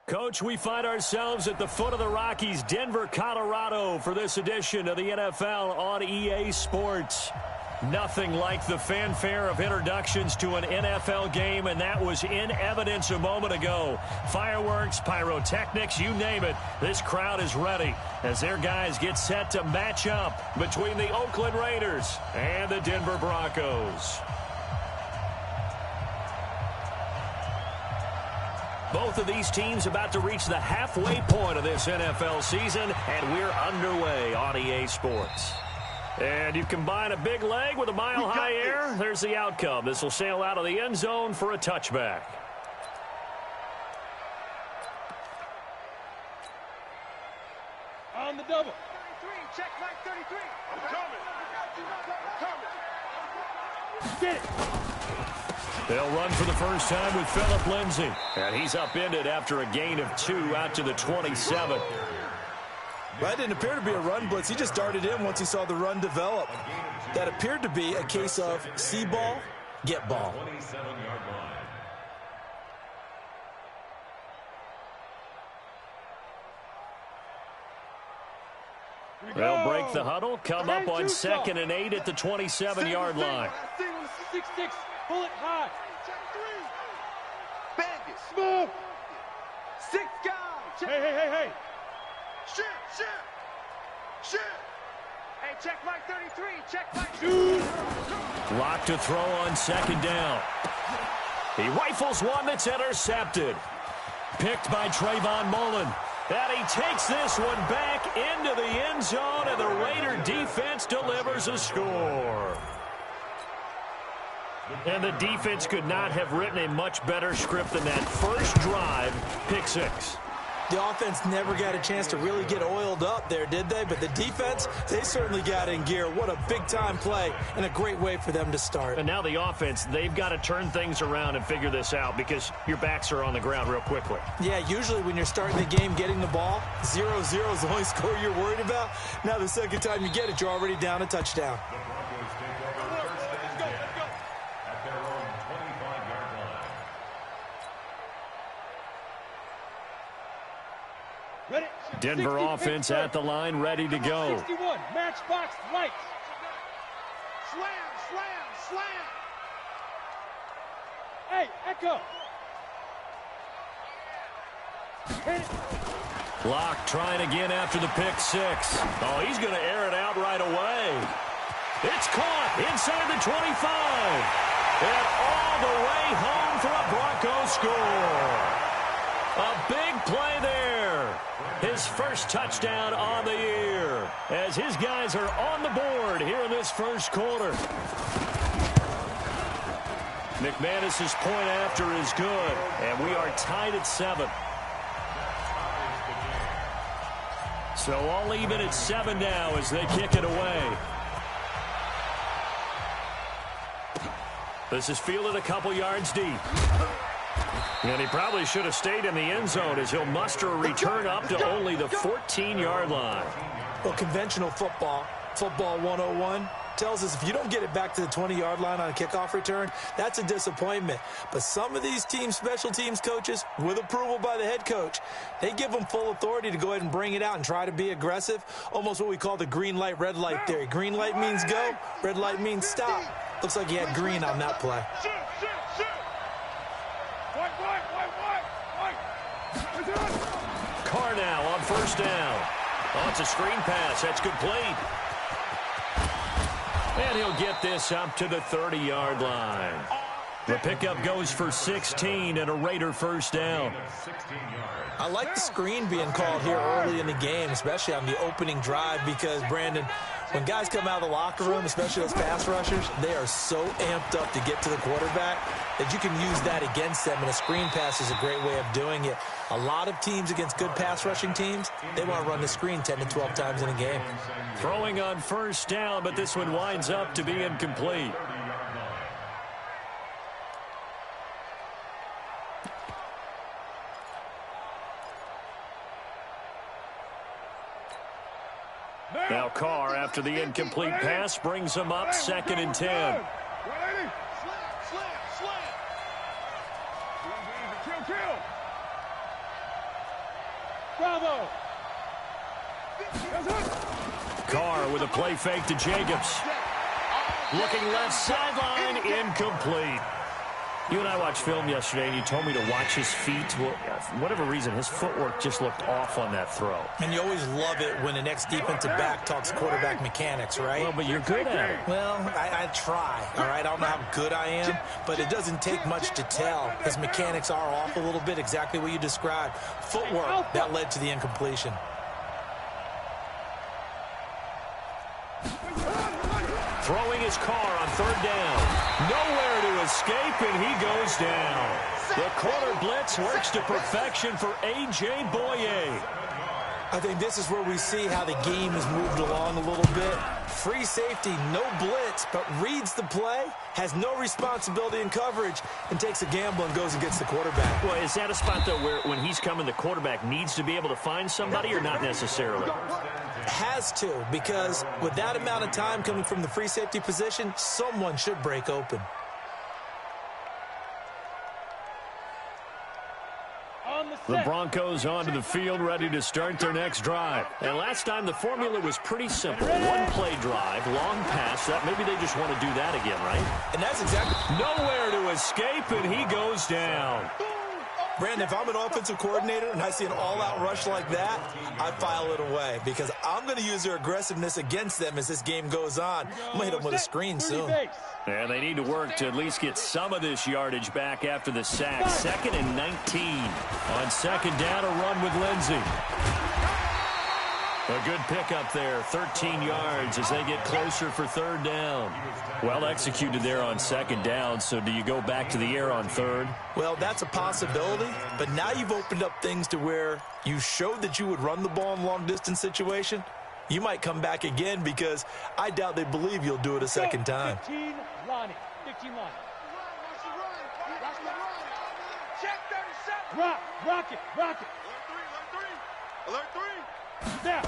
Coach, we find ourselves at the foot of the Rockies, Denver, Colorado, for this edition of the NFL on EA Sports. Nothing like the fanfare of introductions to an NFL game, and that was in evidence a moment ago. Fireworks, pyrotechnics, you name it. This crowd is ready as their guys get set to match up between the Oakland Raiders and the Denver Broncos. Both of these teams about to reach the halfway point of this NFL season, and we're underway on EA Sports. And you combine a big leg with a mile-high air, there's the outcome. This will sail out of the end zone for a touchback. On the double. 33, check Mike 33. I'm coming. Get it. They'll run for the first time with Phillip Lindsay. And he's upended after a gain of 2 out to the 27. Well, that didn't appear to be a run blitz. He just darted in once he saw the run develop. That appeared to be a case of see ball, get ball. They'll break the huddle, come up on 2nd and 8 at the 27-yard line. 6-6, pull it high. Bandit. Move. 6 guys. Hey. Shit. Hey, check Mike 33. Check Mike. Shoot. Lock to throw on 2nd down. He rifles one that's intercepted. Picked by Trayvon Mullen. And he takes this one back into the end zone, and the Raider defense delivers a score. And the defense could not have written a much better script than that. First drive, pick 6. The offense never got a chance to really get oiled up there, did they? But the defense, they certainly got in gear. What a big-time play and a great way for them to start. And now the offense, they've got to turn things around and figure this out because your backs are on the ground real quickly. Yeah, usually when you're starting the game getting the ball, 0-0 is the only score you're worried about. Now the second time you get it, you're already down a touchdown. Ready? Denver 60, offense big at the line, ready to go. 61, matchbox lights. Slam. Hey, Echo. Hit it. Locke trying again after the pick 6. Oh, he's going to air it out right away. It's caught inside the 25. And all the way home for a Bronco score. A big play there. His first touchdown on the year as his guys are on the board here in this first quarter. McManus's point after is good, and we are tied at 7. So all even at 7 now as they kick it away. This is fielded a couple yards deep. And he probably should have stayed in the end zone as he'll muster a return up to only the 14-yard line. Well, conventional football 101, tells us if you don't get it back to the 20-yard line on a kickoff return, that's a disappointment. But some of these teams, special teams coaches, with approval by the head coach, they give them full authority to go ahead and bring it out and try to be aggressive, almost what we call the green light, red light theory. Green light means go, red light means stop. Looks like he had green on that play. Carr now on first down. Oh, it's a screen pass. That's complete. And he'll get this up to the 30-yard line. The pickup goes for 16 and a Raider first down. I like the screen being called here early in the game, especially on the opening drive, because, Brandon, when guys come out of the locker room, especially those pass rushers, they are so amped up to get to the quarterback that you can use that against them, and a screen pass is a great way of doing it. A lot of teams against good pass rushing teams, they want to run the screen 10 to 12 times in a game. Throwing on first down, but this one winds up to be incomplete. Now Carr, after the incomplete pass, brings him up 2nd and 10. Bravo. Carr with a play fake to Jacobs. Looking left sideline, incomplete. You and I watched film yesterday, and you told me to watch his feet. Well, for whatever reason, his footwork just looked off on that throw. And you always love it when the next defensive back talks quarterback mechanics, right? Well, but you're good at it. Well, I try, all right? I don't know how good I am, but it doesn't take much to tell. His mechanics are off a little bit, exactly what you described. Footwork, that led to the incompletion. Throwing his car on third down. Nowhere to escape, and he goes down. The corner blitz works to perfection for A.J. Boye. I think this is where we see how the game has moved along a little bit. Free safety, no blitz, but reads the play, has no responsibility in coverage, and takes a gamble and goes and gets the quarterback. Well, is that a spot, though, where when he's coming, the quarterback needs to be able to find somebody or not necessarily? Has to, because with that amount of time coming from the free safety position, someone should break open. The Broncos onto the field, ready to start their next drive. And last time, the formula was pretty simple. One-play drive, long pass. That maybe they just want to do that again, right? And that's exactly... Nowhere to escape, and he goes down. Brandon, if I'm an offensive coordinator and I see an all-out rush like that, I file it away because I'm going to use their aggressiveness against them as this game goes on. I'm going to hit them with a screen soon. And they need to work to at least get some of this yardage back after the sack. 2nd and 19. On second down, a run with Lindsey. A good pickup there, 13 yards as they get closer for third down. Well executed there on second down, so do you go back to the air on third? Well, that's a possibility, but now you've opened up things to where you showed that you would run the ball in long-distance situation. You might come back again because I doubt they believe you'll do it a second time. 15 Lonnie. 15 Lonnie. Check 37. Rock it. Alert 3. Alert 3. Now.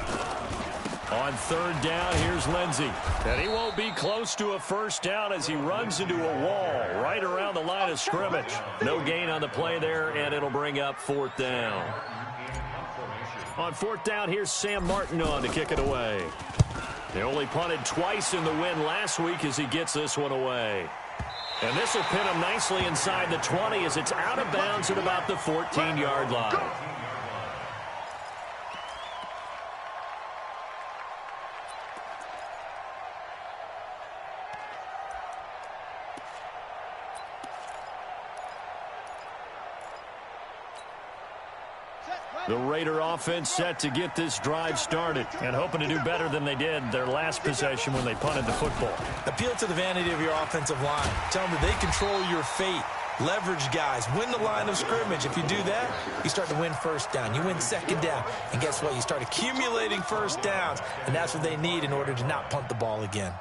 On third down, here's Lindsey. And he won't be close to a first down as he runs into a wall right around the line of scrimmage. No gain on the play there, and it'll bring up fourth down. On fourth down, here's Sam Martin on to kick it away. They only punted twice in the win last week as he gets this one away. And this will pin him nicely inside the 20 as it's out of bounds at about the 14-yard line. The Raider offense set to get this drive started and hoping to do better than they did their last possession when they punted the football. Appeal to the vanity of your offensive line. Tell them that they control your fate. Leverage guys. Win the line of scrimmage. If you do that, you start to win first down. You win second down. And guess what? You start accumulating first downs. And that's what they need in order to not punt the ball again.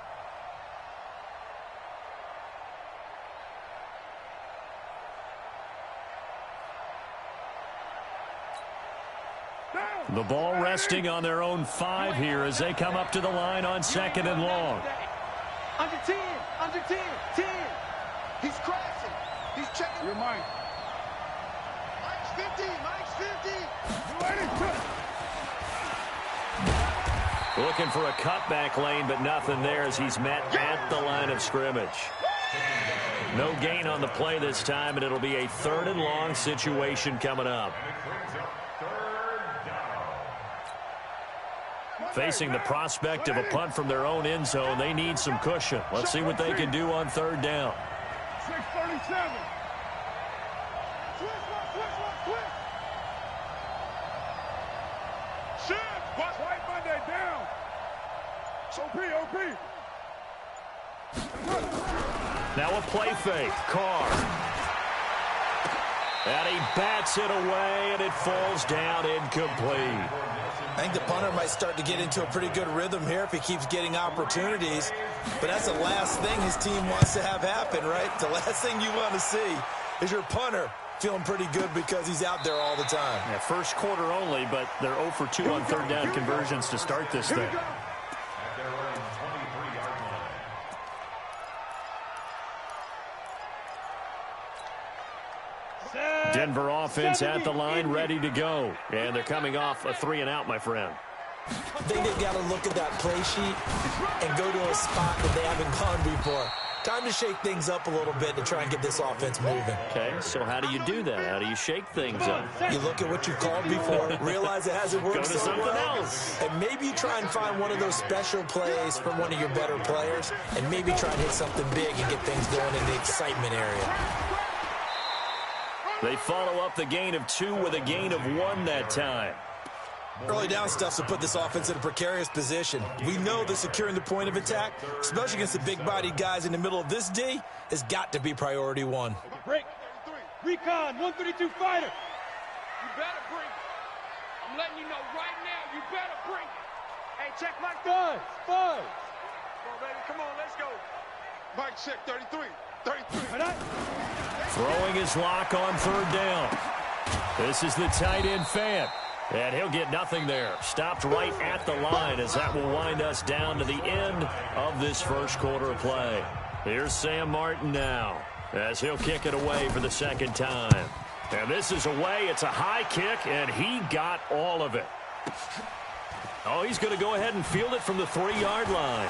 The ball resting on their own 5 here as they come up to the line on 2nd and long. Under 10. 10. He's crashing. He's checking. You're mine. Mike's 50. Looking for a cutback lane, but nothing there as he's met at the line of scrimmage. No gain on the play this time, and it'll be a 3rd and long situation coming up. Facing the prospect of a punt from their own end zone, they need some cushion. Let's see what they can do on third down. 637. Shift. White Monday down. OP. Now a play fake. Carr. And he bats it away, and it falls down incomplete. I think the punter might start to get into a pretty good rhythm here if he keeps getting opportunities. But that's the last thing his team wants to have happen, right? The last thing you want to see is your punter feeling pretty good because he's out there all the time. Yeah, first quarter only, but they're 0 for 2 on third down conversions to start this thing. Denver offense at the line, ready to go. And they're coming off a 3-and-out, my friend. I think they've got to look at that play sheet and go to a spot that they haven't gone before. Time to shake things up a little bit to try and get this offense moving. Okay, so how do you do that? How do you shake things up? You look at what you called before, realize it hasn't worked Go to so something well, else. and maybe you try and find one of those special plays from one of your better players, and maybe try and hit something big and get things going in the excitement area. They follow up the gain of 2 with a gain of 1 that time. Early down stuff's to put this offense in a precarious position. We know that securing the point of attack, especially against the big-bodied guys in the middle of this D, has got to be priority 1. Break. Recon, 132 fighter. You better bring it. I'm letting you know right now, you better bring it. Hey, check Mike. Buzz. Come on, baby. Come on, let's go. Mike, check 33. 33. Throwing his lock on 3rd down. This is the tight end Fant. And he'll get nothing there. Stopped right at the line as that will wind us down to the end of this first quarter of play. Here's Sam Martin now as he'll kick it away for the 2nd time. And this is away. It's a high kick, and he got all of it. Oh, he's going to go ahead and field it from the 3-yard line.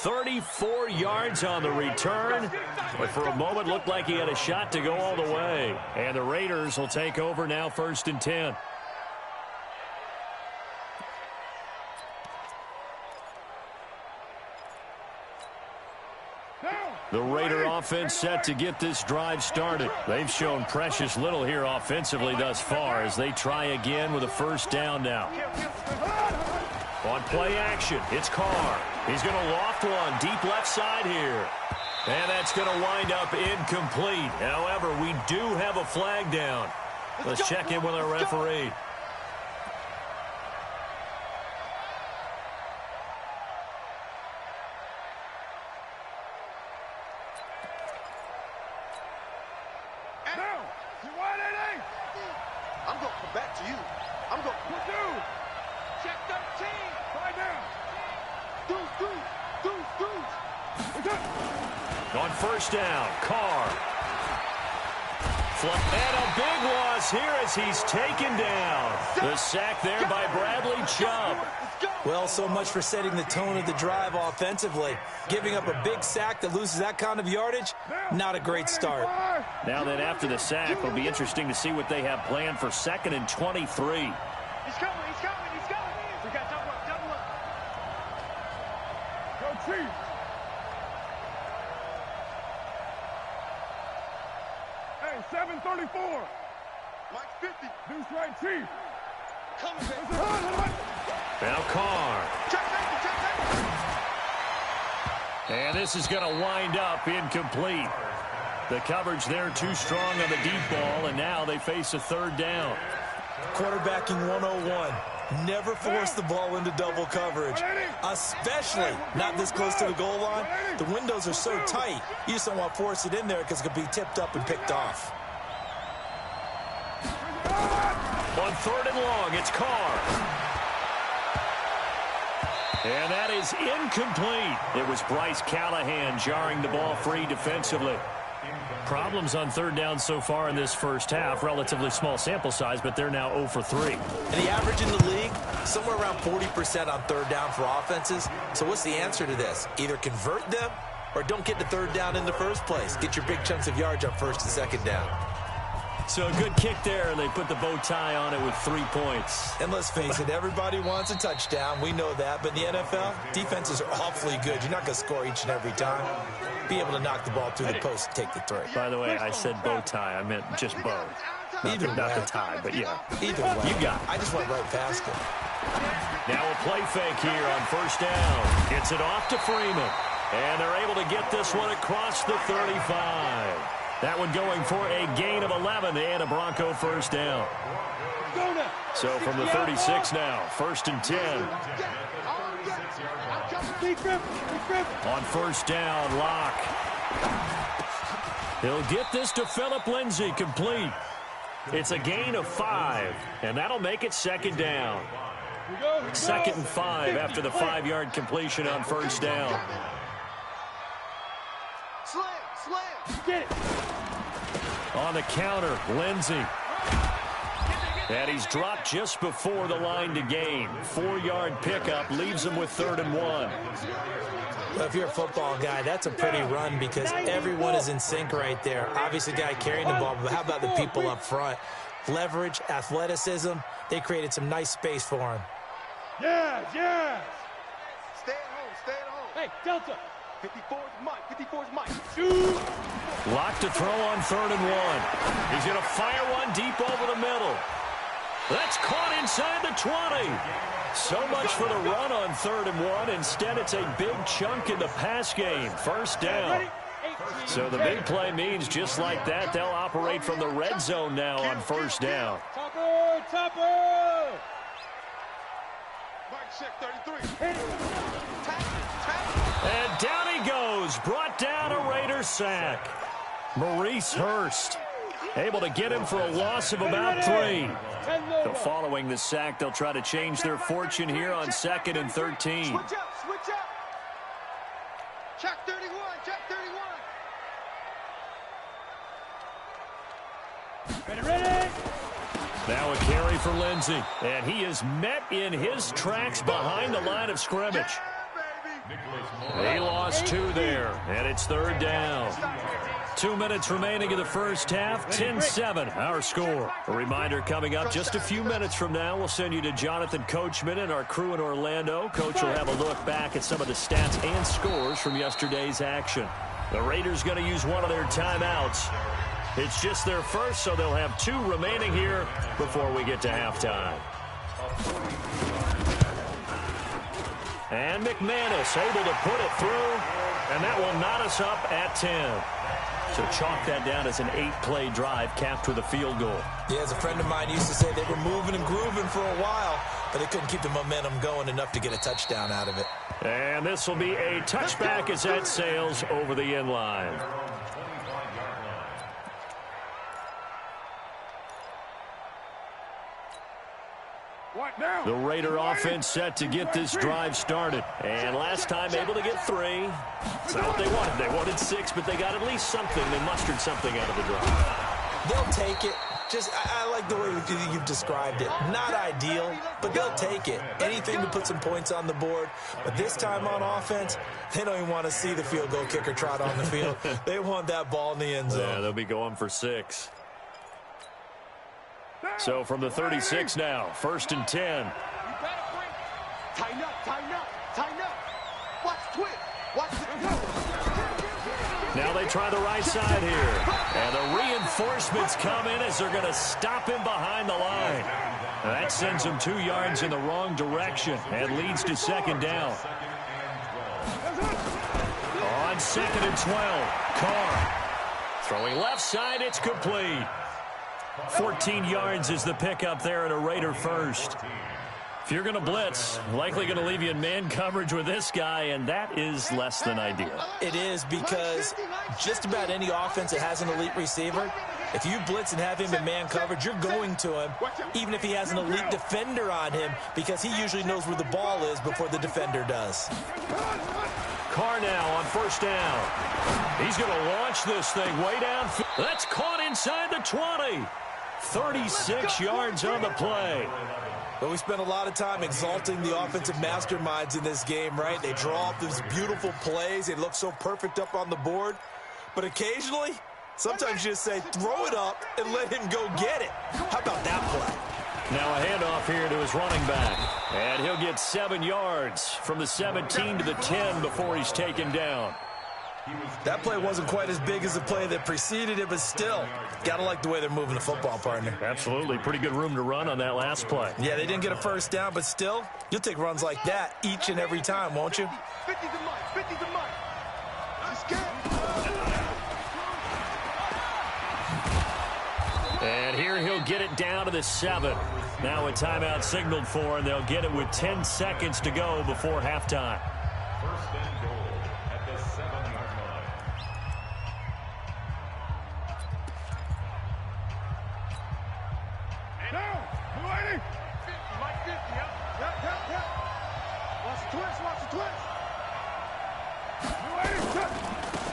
"34 yards on the return, but for a moment looked like he had a shot to go all the way. And the Raiders will take over now, 1st and 10. The Raider offense set to get this drive started. They've shown precious little here offensively thus far as they try again with a 1st down now. On play action, it's Carr. He's going to loft one deep left side here. And that's going to wind up incomplete. However, we do have a flag down. Let's check in with our referee. I'm going to come back to you. I'm going to do. Check 13. Right down. Deuce. On 1st down, Carr. And a big loss here as he's taken down. The sack there by Bradley Chubb. Well, so much for setting the tone of the drive offensively. Giving up a big sack that loses that kind of yardage, not a great start. Now then, after the sack, it'll be interesting to see what they have planned for 2nd and 23. He's coming. We got double up. Go Chiefs. Hey, 734. Mike 50. Deuce right, Chief. Coming, baby. Now Carr. Check. And this is going to wind up incomplete. The coverage there too strong on the deep ball, and now they face a 3rd down. Quarterbacking 101. Never force the ball into double coverage, especially not this close to the goal line. The windows are so tight, you just don't want to force it in there because it could be tipped up and picked off. On 3rd and long, it's Carr. And that is incomplete. It was Bryce Callahan jarring the ball free defensively. Problems on 3rd down so far in this first half. Relatively small sample size, but they're now 0 for 3. And the average in the league, somewhere around 40% on 3rd down for offenses. So what's the answer to this? Either convert them or don't get to 3rd down in the first place. Get your big chunks of yards on 1st and 2nd down. So a good kick there, and they put the bow tie on it with 3 points. And let's face it, everybody wants a touchdown. We know that. But in the NFL, defenses are awfully good. You're not going to score each and every time. Be able to knock the ball through the post and take the throw. By the way, I said bow tie. I meant just bow. Not the tie, but yeah. Either way. You got it. I just went right past it. Now a play fake here on 1st down. Gets it off to Freeman. And they're able to get this one across the 35. That one going for a gain of 11 and a Bronco 1st down. So from the 36 now, 1st and 10. On 1st down, Locke. He'll get this to Phillip Lindsay, complete. It's a gain of 5, and that'll make it 2nd down. 2nd and 5 after the 5-yard completion on 1st down. Slam. Get it. On the counter, Lindsey. And he's dropped just before the line to gain. 4-yard pickup leaves him with 3rd and 1. Well, if you're a football guy, that's a pretty run because everyone is in sync right there. Obviously, the guy carrying the ball, but how about the people up front? Leverage, athleticism, they created some nice space for him. Yes, yes. Stay at home, stay at home. Hey, Delta. 54 is Mike, 54 is Mike. Shoot. Locked to throw on 3rd and 1. He's going to fire one deep over the middle. That's caught inside the 20. So much for the run on 3rd and 1. Instead, it's a big chunk in the pass game. 1st down. So the big play means just like that, they'll operate from the red zone now on 1st down. Topper, topper. Mike check 33. And down he goes. Brought down a Raider sack. Maurice Hurst able to get him for a loss of about 3. So following the sack, they'll try to change their fortune here on 2nd and 13. Switch up, switch up. Check 31, check 31. Ready. Now a carry for Lindsey. And he is met in his tracks behind the line of scrimmage. He lost 2 there, and it's 3rd down. 2 minutes remaining in the first half, 10-7, our score. A reminder coming up just a few minutes from now, we'll send you to Jonathan Coachman and our crew in Orlando. Coach will have a look back at some of the stats and scores from yesterday's action. The Raiders going to use one of their timeouts. It's just their first, so they'll have 2 remaining here before we get to halftime. And McManus able to put it through, and that will knot us up at 10. So chalk that down as an 8-play drive capped with a field goal. Yeah, as a friend of mine used to say, they were moving and grooving for a while, but they couldn't keep the momentum going enough to get a touchdown out of it. And this will be a touchback as that sails over the end line. The Raider offense set to get this drive started. And last time able to get 3. It's not what they wanted. They wanted 6, but they got at least something. They mustered something out of the drive. They'll take it. I like the way you've described it. Not ideal, but they'll take it. Anything to put some points on the board. But this time on offense, they don't even want to see the field goal kicker trot on the field. They want that ball in the end zone. Yeah, they'll be going for 6. So from the 36 now, 1st and 10. You better bring. Tighten up, tighten up, tighten up. Watch twist. Watch Now they try the right side here. And the reinforcements come in as they're going to stop him behind the line. And that sends him 2 yards in the wrong direction and leads to 2nd down. On 2nd and 12, Carr. Throwing left side, it's complete. 14 yards is the pickup there and a Raider first. If you're going to blitz, likely going to leave you in man coverage with this guy, and that is less than ideal. It is because just about any offense that has an elite receiver, if you blitz and have him in man coverage, you're going to him, even if he has an elite defender on him, because he usually knows where the ball is before the defender does. Carr now on 1st down. He's going to launch this thing way down. That's caught inside the 20. 36 yards on the play. But we spent a lot of time exalting the offensive masterminds in this game, right? They draw up these beautiful plays. They look so perfect up on the board. But occasionally, sometimes you just say, throw it up and let him go get it. How about that play? Now a handoff here to his running back. And he'll get 7 yards from the 17 to the 10 before he's taken down. That play wasn't quite as big as the play that preceded it, but still, gotta like the way they're moving the football, partner. Absolutely. Pretty good room to run on that last play. Yeah, they didn't get a 1st down, but still, you'll take runs like that each and every time, won't you? 50 to Mike, 50 to Mike. He's scared. And here he'll get it down to the 7. Now a timeout signaled for, and they'll get it with 10 seconds to go before halftime.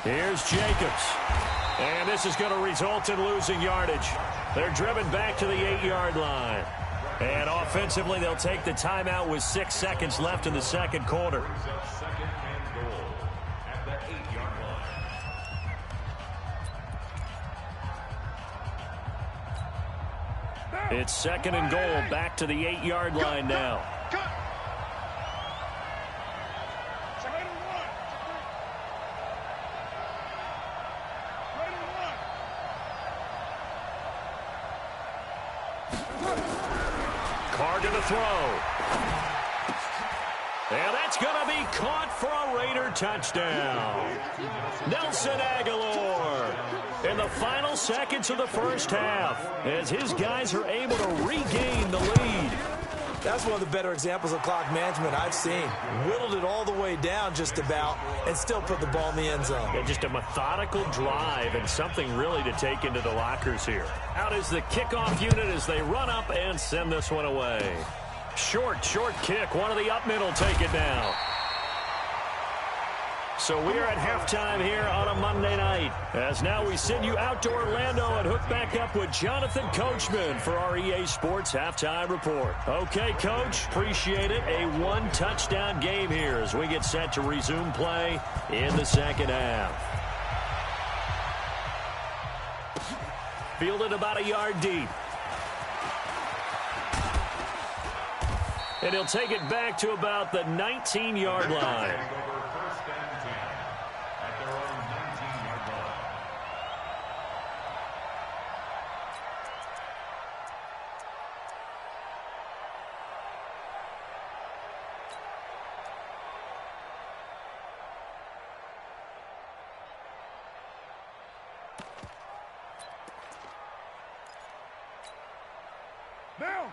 Here's Jacobs. And this is going to result in losing yardage. They're driven back to the 8-yard line. And offensively, they'll take the timeout with 6 seconds left in the second quarter. It's 2nd and goal, back to the 8-yard line now. Carr to the throw. And that's going to be caught for a Raider touchdown. Nelson Aguilar in the final seconds of the first half as his guys are able to regain the lead. That's one of the better examples of clock management I've seen. Whittled it all the way down just about and still put the ball in the end zone. Yeah, just a methodical drive and something really to take into the lockers here. Out is the kickoff unit as they run up and send this one away. Short kick. One of the up middle take it now. So we are at halftime here on a Monday night. As now we send you out to Orlando and hook back up with Jonathan Coachman for our EA Sports Halftime Report. Okay, Coach, appreciate it. A one-touchdown game here as we get set to resume play in the second half. Fielded about a yard deep. And he'll take it back to about the 19-yard line.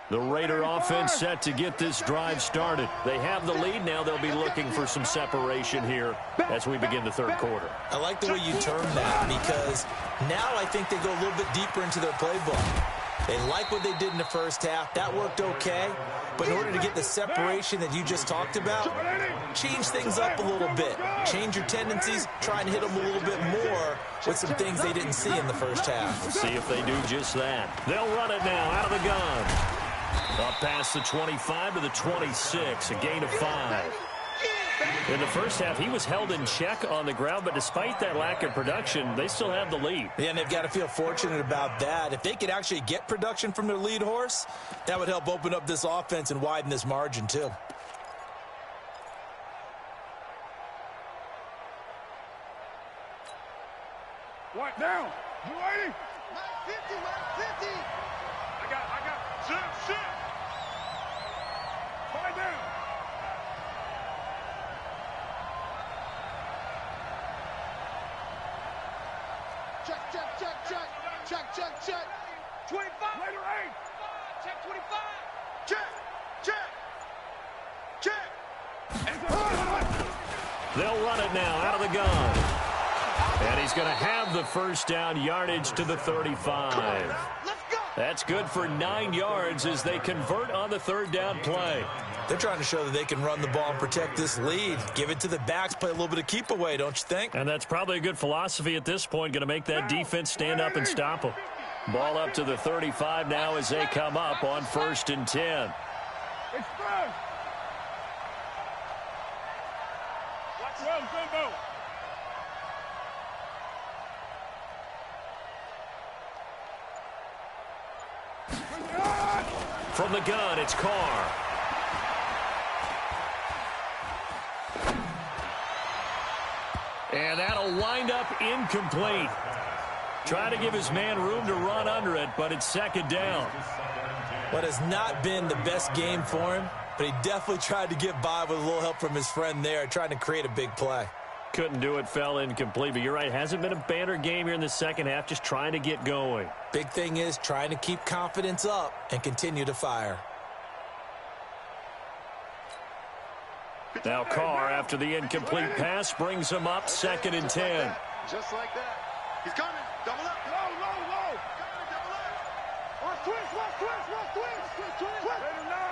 The Raider offense set to get this drive started. They have the lead. Now they'll be looking for some separation here as we begin the third quarter. I like the way you term that because now I think they go a little bit deeper into their playbook. They like what they did in the first half. That worked okay. But in order to get the separation that you just talked about, change things up a little bit. Change your tendencies. Try and hit them a little bit more with some things they didn't see in the first half. We'll see if they do just that. They'll run it now out of the gun. Up past the 25 to the 26, a gain of 5. In the first half, he was held in check on the ground, but despite that lack of production, they still have the lead. Yeah, and they've got to feel fortunate about that. If they could actually get production from their lead horse, that would help open up this offense and widen this margin, too. What now? You ready? 50, 50. I got. Sit. Find down. Check. 25. Later 8. Check 25. Check. They'll run it now out of the gun. And he's going to have the first down, yardage to the 35. That's good for 9 yards as they convert on the third down play. They're trying to show that they can run the ball and protect this lead. Give it to the backs, play a little bit of keep away, don't you think? And that's probably a good philosophy at this point, going to make that defense stand up and stop them. Ball up to the 35 now as they come up on 1st and 10. Express. Go. From the gun, it's Carr. And that'll wind up incomplete. Trying to give his man room to run under it, but it's 2nd down. What has not been the best game for him, but he definitely tried to get by with a little help from his friend there, trying to create a big play. Couldn't do it, fell incomplete, but you're right. Hasn't been a banner game here in the second half, just trying to get going. Big thing is trying to keep confidence up and continue to fire. Now Carr, after the incomplete pass, brings him up 2nd and 10. Just like that. He's coming. Double up. Low. Double up. Watch twist. Later 9.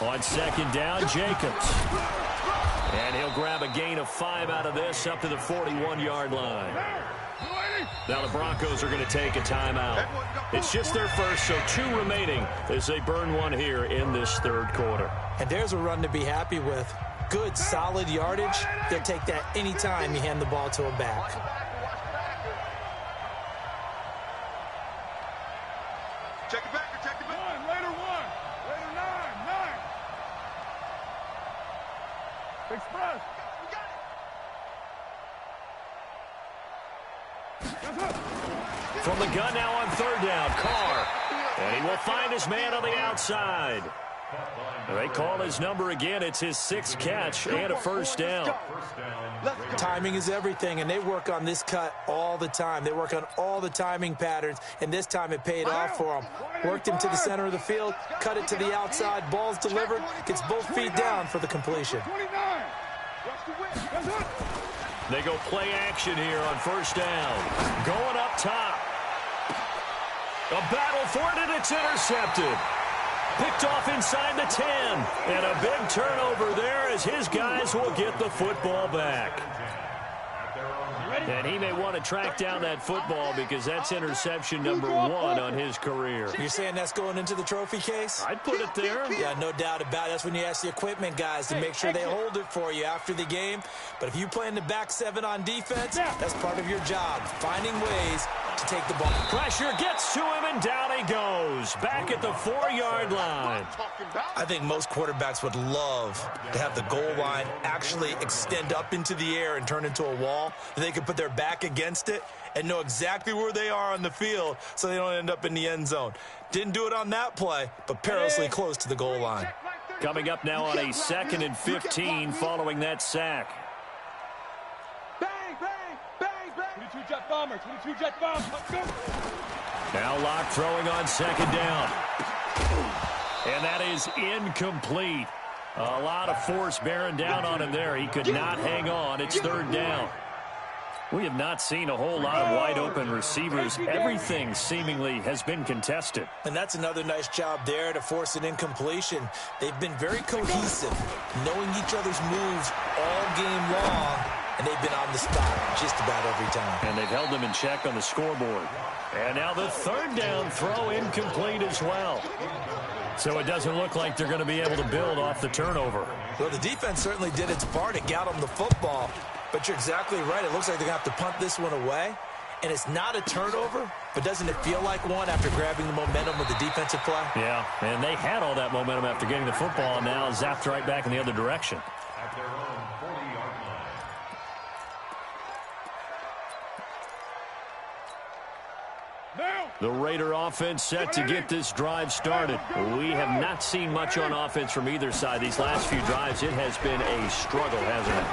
On 2nd down, Jacobs. And he'll grab a gain of 5 out of this up to the 41-yard line. Now the Broncos are going to take a timeout. It's just their first, so 2 remaining as they burn one here in this third quarter. And there's a run to be happy with. Good, solid yardage. They'll take that anytime you hand the ball to a back. Check it back. Check it back. Later 1. Later 9. Express. From the gun now on third down, Carr. And he will find his man on the outside. They call his number again. It's his 6th catch and a first down. Timing is everything, and they work on this cut all the time. They work on all the timing patterns, and this time it paid off for them. Worked him to the center of the field, cut it to the outside, ball's delivered, gets both feet down for the completion. They go play action here on first down. Going up top. A battle for it, and it's intercepted. Picked off inside the 10. And a big turnover there as his guys will get the football back. And he may want to track down that football because that's interception number 1 on his career. You're saying that's going into the trophy case? I'd put it there. Yeah, no doubt about it. That's when you ask the equipment guys to make sure they hold it for you after the game. But if you play in the back 7 on defense, that's part of your job, finding ways to take the ball. Pressure gets to him, and down he goes. Back at the 4-yard line. I think most quarterbacks would love to have the goal line actually extend up into the air and turn into a wall. They could put their back against it and know exactly where they are on the field so they don't end up in the end zone. Didn't do it on that play, but perilously close to the goal line. Coming up now on a 2nd and 15 following that sack. Bang, bang, bang, bang. 22 jet bomber, 22 jet bomber. Let's go. Now Locke throwing on 2nd down. And that is incomplete. A lot of force bearing down on him there. He could not hang on. It's 3rd down. We have not seen a whole lot of wide-open receivers. Everything seemingly has been contested. And that's another nice job there to force an incompletion. They've been very cohesive, knowing each other's moves all game long, and they've been on the spot just about every time. And they've held them in check on the scoreboard. And now the 3rd down throw incomplete as well. So it doesn't look like they're going to be able to build off the turnover. Well, the defense certainly did its part. It got them the football. But you're exactly right. It looks like they're going to have to punt this one away. And it's not a turnover, but doesn't it feel like one after grabbing the momentum with the defensive play? Yeah, and they had all that momentum after getting the football, and now zapped right back in the other direction. At their own 40-yard line. The Raider offense set to get this drive started. We have not seen much on offense from either side. These last few drives, it has been a struggle, hasn't it?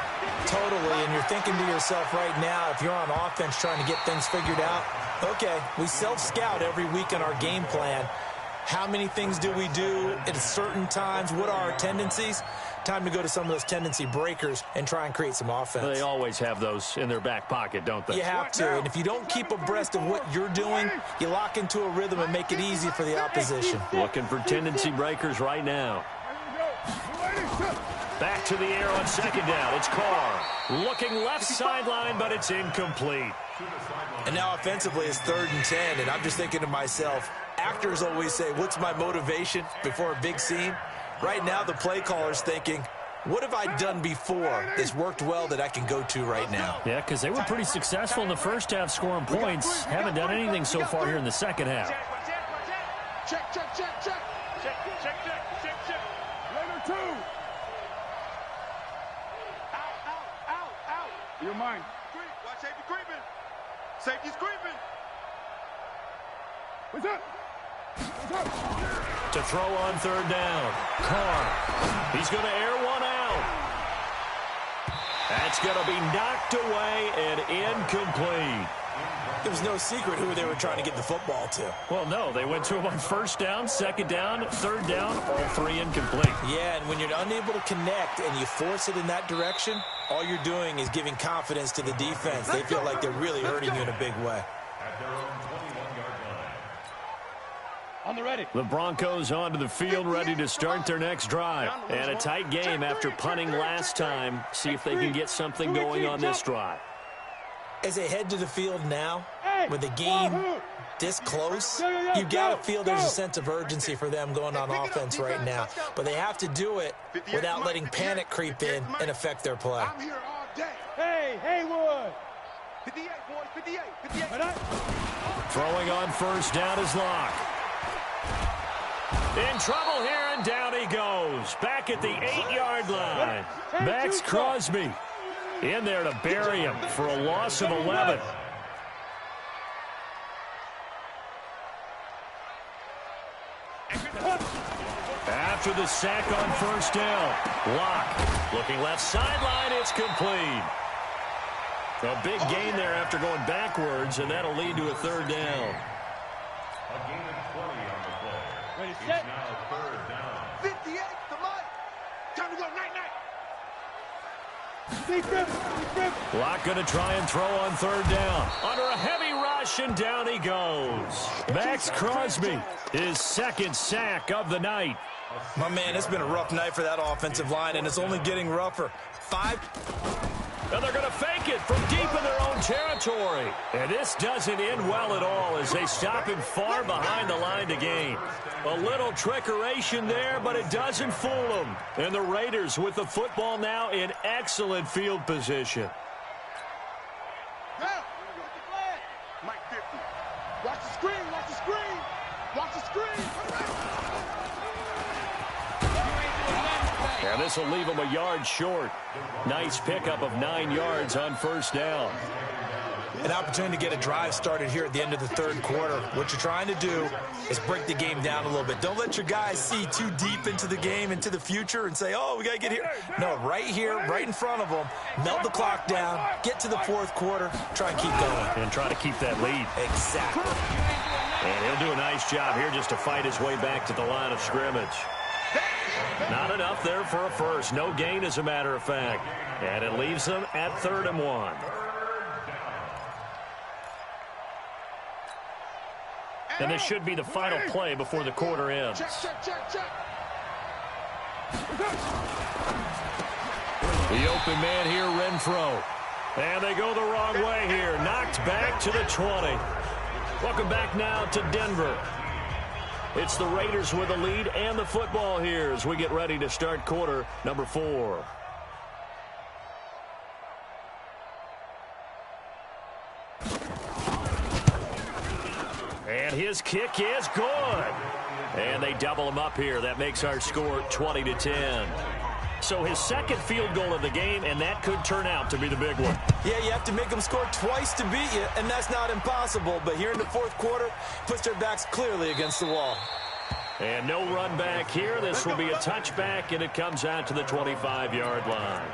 Totally, and you're thinking to yourself right now, if you're on offense trying to get things figured out, okay, we self-scout every week in our game plan. How many things do we do at certain times? What are our tendencies? Time to go to some of those tendency breakers and try and create some offense. They always have those in their back pocket, don't they? You have to, and if you don't keep abreast of what you're doing, you lock into a rhythm and make it easy for the opposition. Looking for tendency breakers right now. Back to the air on 2nd down. It's Carr. Looking left sideline, but it's incomplete. And now offensively it's 3rd and 10, and I'm just thinking to myself, actors always say, what's my motivation before a big scene? Right now the play caller's thinking, what have I done before that's worked well that I can go to right now? Yeah, because they were pretty successful in the first half scoring points. Haven't done anything so far here in the second half. Check, check, check, check. Check, check, check, check, check. Later 2. Out. Your mind. Watch safety creeping. Safety's creeping. What's up? To throw on 3rd down. Carr. He's going to air one out. That's going to be knocked away and incomplete. There was no secret who they were trying to get the football to. Well, no. They went to him on 1st down, 2nd down, 3rd down, all 3 incomplete. Yeah, and when you're unable to connect and you force it in that direction, all you're doing is giving confidence to the defense. They feel like they're really hurting you in a big way. At their own 21-yard On the ready. The Broncos onto the field, ready to start their next drive. And a tight game after punting last time. See if they can get something going on this drive. As they head to the field now, with the game this close, you've got to feel there's a sense of urgency for them going on offense right now. But they have to do it without letting panic creep in and affect their play. I'm here all day. Hey, Haywood. 58, boys, 58, 58. Throwing on first down is Locke. In trouble here, and down he goes. Back at the 8-yard line. Max Crosby in there to bury him for a loss of 11. After the sack on first down, Locke looking left sideline. It's complete. A big gain there after going backwards, and that'll lead to a third down. A gain of 20 on the play. Ready, It's set. now third down. 58, the mic. Time to go, night-night. Defense. Locke going to try and throw on third down. Under a heavy rush, and down he goes. Max Crosby, his second sack of the night. My man, it's been a rough night for that offensive line, and it's only getting rougher. And they're going to fake it from deep in their own territory. And this doesn't end well at all as they stop him far behind the line to gain. A little trickeration there, but it doesn't fool them. And the Raiders with the football now in excellent field position. Mike 50. Watch the screen, watch the screen. Watch the screen. And this will leave him a yard short. Nice pickup of 9 yards on first down. An opportunity to get a drive started here at the end of the third quarter. What you're trying to do is break the game down a little bit. Don't let your guys see too deep into the game, into the future, and say, oh, we got to get here. No, right here, right in front of them, melt the clock down, get to the fourth quarter, try and keep going. And try to keep that lead. Exactly. And he'll do a nice job here just to fight his way back to the line of scrimmage. Not enough there for a first. No gain, as a matter of fact. And it leaves them at 3rd and 1. And this should be the final play before the quarter ends. Check. The open man here, Renfro. And they go the wrong way here. Knocked back to the 20. Welcome back now to Denver. It's the Raiders with the lead and the football here as we get ready to start quarter number 4. And his kick is good. And they double him up here. That makes our score 20-10. So his second field goal of the game, and that could turn out to be the big one. Yeah, you have to make them score twice to beat you, and that's not impossible. But here in the fourth quarter, puts their backs clearly against the wall. And no run back here. This will be a touchback, and it comes out to the 25-yard line.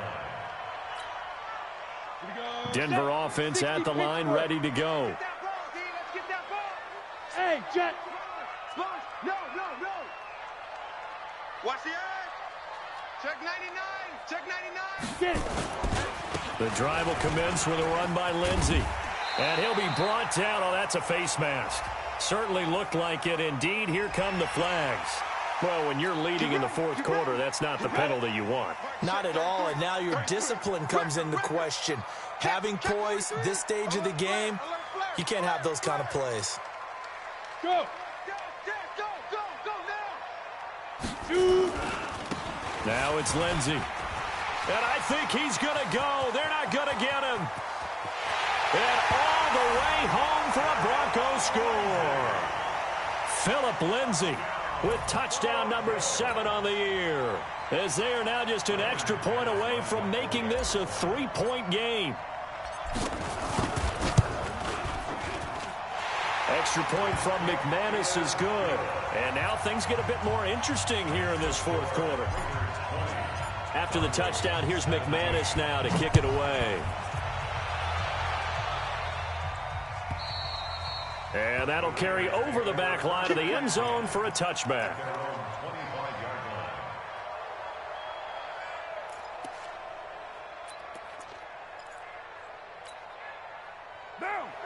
Denver offense at the line, ready to go. Hey, Jet. No. Watch the edge. Check 99. Check 99. Get it. The drive will commence with a run by Lindsey. And he'll be brought down. Oh, that's a face mask. Certainly looked like it. Indeed, here come the flags. Well, when you're leading in the fourth quarter, that's not the penalty you want. Not at all, and now your discipline comes into question. Having poise this stage of the game, you can't have those kind of plays. Go now. Now it's Lindsey. And I think he's going to go. They're not going to get him. And all the way home for a Broncos score. Phillip Lindsey with touchdown number 7 on the year. As they are now just an extra point away from making this a 3-point game. Extra point from McManus is good. And now things get a bit more interesting here in this fourth quarter. After the touchdown, here's McManus now to kick it away. And that'll carry over the back line of the end zone for a touchback.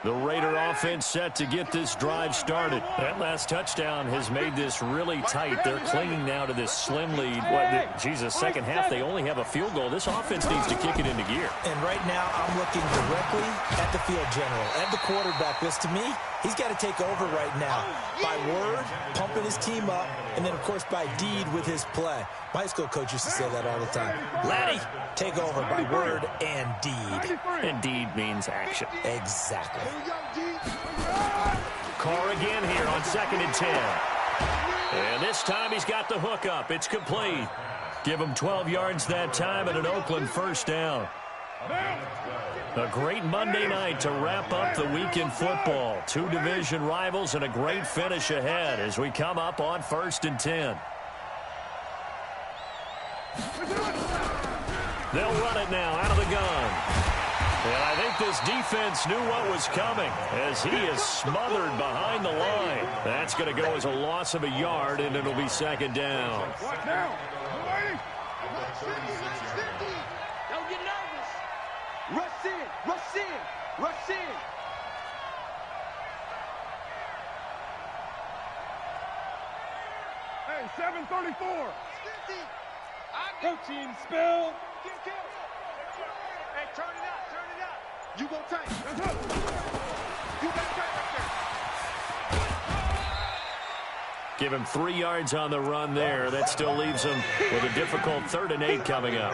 The Raider offense set to get this drive started. That last touchdown has made this really tight. They're clinging now to this slim lead. Second half, they only have a field goal. This offense needs to kick it into gear. And right now, I'm looking directly at the field general, at the quarterback. Because to me, he's got to take over right now. By word, pumping his team up, and then, of course, by deed with his play. My high school coach used to say that all the time. Laddie, take over by word and deed. And deed means action. Exactly. Carr again here on 2nd and 10. And this time he's got the hook up. It's complete. Give him 12 yards that time and an Oakland first down. A great Monday night to wrap up the week in football. 2 division rivals and a great finish ahead as we come up on 1st and 10. They'll run it now out of the gun. And I think this defense knew what was coming as he is smothered behind the line. That's going to go as a loss of a yard, and it'll be 2nd down. What now? Don't get nervous. Rush in, rush in, rush in. Hey, 734. Go team, spell. Hey, turn it out, turn it out. You go tank. That's up. You got tank right there. Give him 3 yards on the run there. That still leaves him with a difficult 3rd and 8 coming up.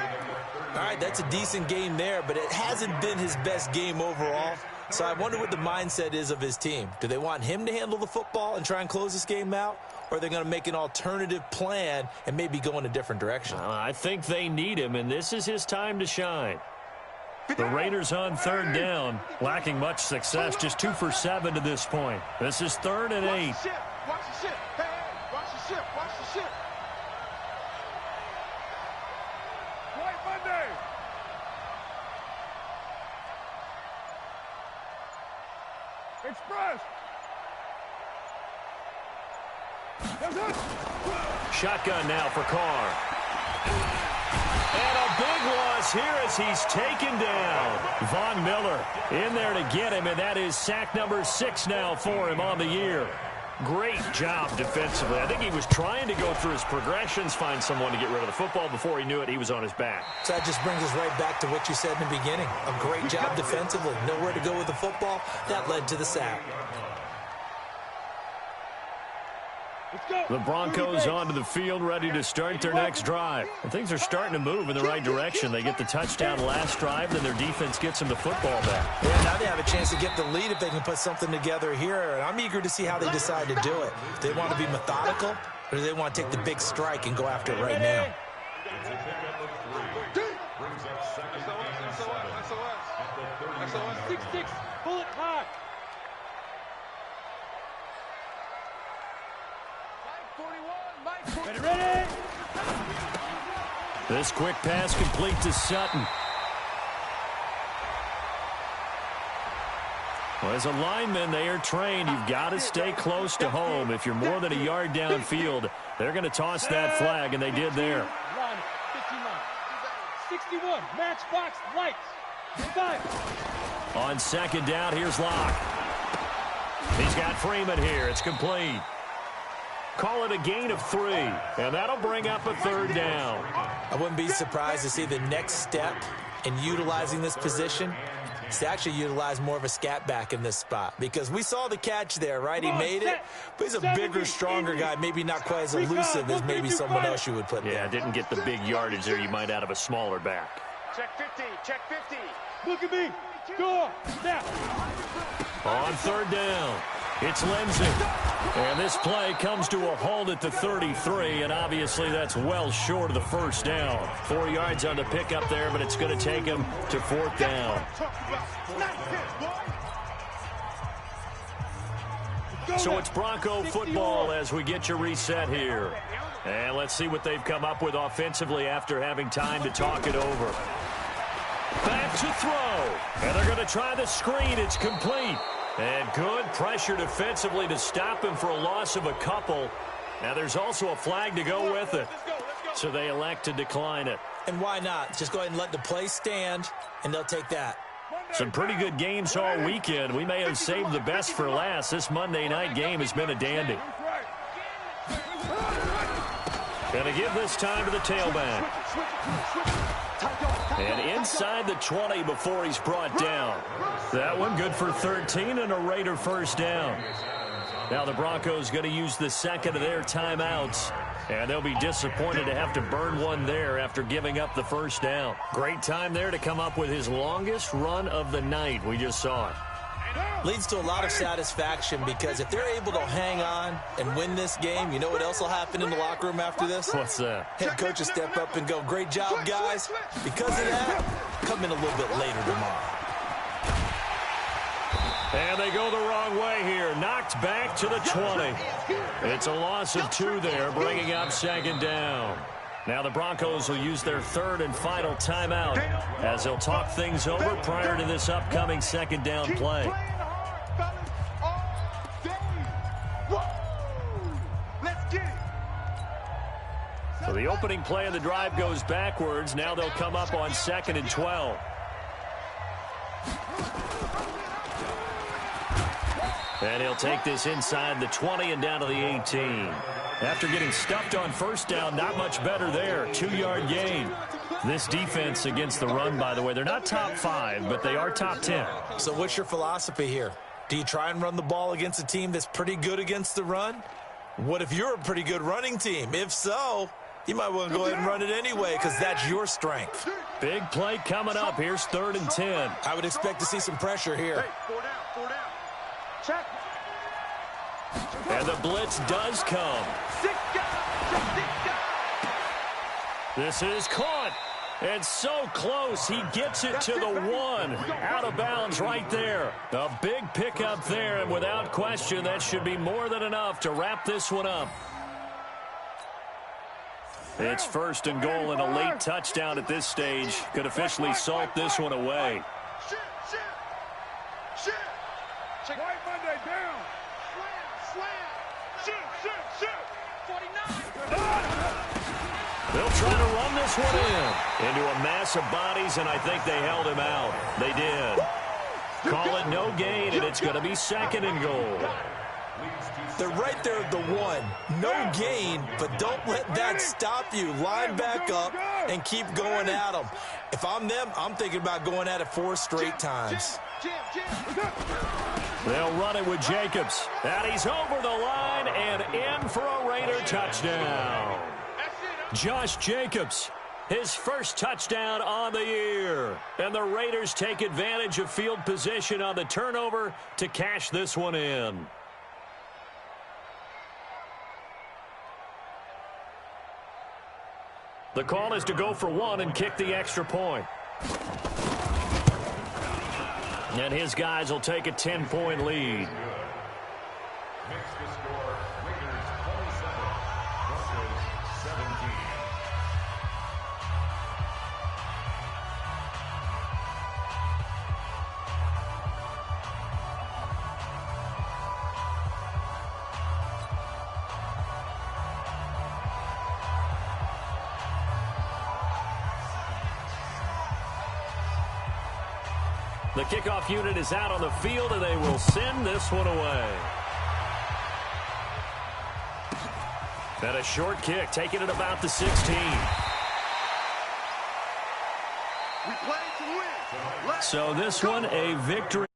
All right, that's a decent game there, but it hasn't been his best game overall. So I wonder what the mindset is of his team. Do they want him to handle the football and try and close this game out? Or are they going to make an alternative plan and maybe go in a different direction? I think they need him, and this is his time to shine. The Raiders on 3rd down, lacking much success, just 2 for 7 to this point. This is 3rd and 8. Watch the ship. Watch the ship. Hey, watch the ship. Watch the ship. White Monday. Express. Shotgun now for Carr. And a big loss here as he's taken down. Von Miller in there to get him, and that is sack number 6 now for him on the year. Great job defensively. I think he was trying to go through his progressions, find someone to get rid of the football. Before he knew it, he was on his back. So that just brings us right back to what you said in the beginning. A great job defensively. Nowhere to go with the football. That led to the sack. The Broncos onto the field, ready to start their next drive. And things are starting to move in the right direction. They get the touchdown last drive, then their defense gets them the football back. Yeah, now they have a chance to get the lead if they can put something together here. And I'm eager to see how they decide to do it. Do they want to be methodical, or do they want to take the big strike and go after it right now? SOS 6-6, bullet high. Ready? This quick pass complete to Sutton. Well, as a lineman, they are trained. You've got to stay close to home. If you're more than a yard downfield, they're going to toss that flag, and they did there. 61, matchbox lights. 5. On 2nd down, here's Locke. He's got Freeman here. It's complete. Call it a gain of 3, and that'll bring up a 3rd down. I wouldn't be surprised to see the next step in utilizing this position is to actually utilize more of a scat back in this spot, because we saw the catch there, right? He made it, but he's a bigger, stronger guy, maybe not quite as elusive as maybe someone else you would put there. Yeah, didn't get the big yardage there you might out of a smaller back. Check 50. Check 50. Look at me. Go. Snap. On 3rd down, it's Lindsey. And this play comes to a halt at the 33, and obviously that's well short of the first down. 4 yards on the pickup there, but it's going to take him to 4th down. So it's Bronco football as we get you reset here. And let's see what they've come up with offensively after having time to talk it over. Back to throw. And they're going to try the screen. It's complete. And good pressure defensively to stop him for a loss of a couple. Now there's also a flag to go with it. So they elect to decline it. And why not? Just go ahead and let the play stand, and they'll take that. Some pretty good games all weekend. We may have saved the best for last. This Monday night game has been a dandy. Going to give this time to the tailback. And inside the 20 before he's brought down. That one good for 13 and a Raider first down. Now the Broncos going to use the second of their timeouts. And they'll be disappointed to have to burn one there after giving up the first down. Great time there to come up with his longest run of the night. We just saw it. Leads to a lot of satisfaction because if they're able to hang on and win this game, you know what else will happen in the locker room after this? What's that? Head coach will step up and go, great job, guys. Because of that, come in a little bit later tomorrow. And they go the wrong way here. Knocked back to the 20. It's a loss of 2 there, bringing up second down. Now the Broncos will use their third and final timeout as they'll talk things over prior to this upcoming second down play. So the opening play of the drive goes backwards. Now they'll come up on 2nd and 12. And he'll take this inside the 20 and down to the 18. After getting stuffed on first down, not much better there. 2-yard gain. This defense against the run, by the way, they're not top 5, but they are top 10. So what's your philosophy here? Do you try and run the ball against a team that's pretty good against the run? What if you're a pretty good running team? If so, you might want to go ahead and run it anyway because that's your strength. Big play coming up. Here's 3rd and 10. I would expect to see some pressure here. Hey, 4 down, 4 down. Check. And the blitz does come. 6 guys. This is caught. And so close. He gets it to the 1. Out of bounds right there. A big pickup there, and without question, that should be more than enough to wrap this one up. It's 1st and goal, and a late touchdown at this stage could officially salt this one away. Shit. Check. White Monday down. Slam. Shit. 49. They'll try to run this one into a mass of bodies, and I think they held him out. They did. Call it no gain, and it's going to be 2nd and goal. They're right there at the 1. No gain, but don't let that stop you. Line back up and keep going at them. If I'm them, I'm thinking about going at it 4 straight times. They'll run it with Jacobs. And he's over the line and in for a Raider touchdown. Josh Jacobs, his first touchdown on the year. And the Raiders take advantage of field position on the turnover to cash this one in. The call is to go for 1 and kick the extra point. And his guys will take a 10-point lead. Makes the score Raiders 27, Broncos 17. The kickoff unit is out on the field, and they will send this one away. And a short kick, taking it about the 16. We play to win. So this one, a victory.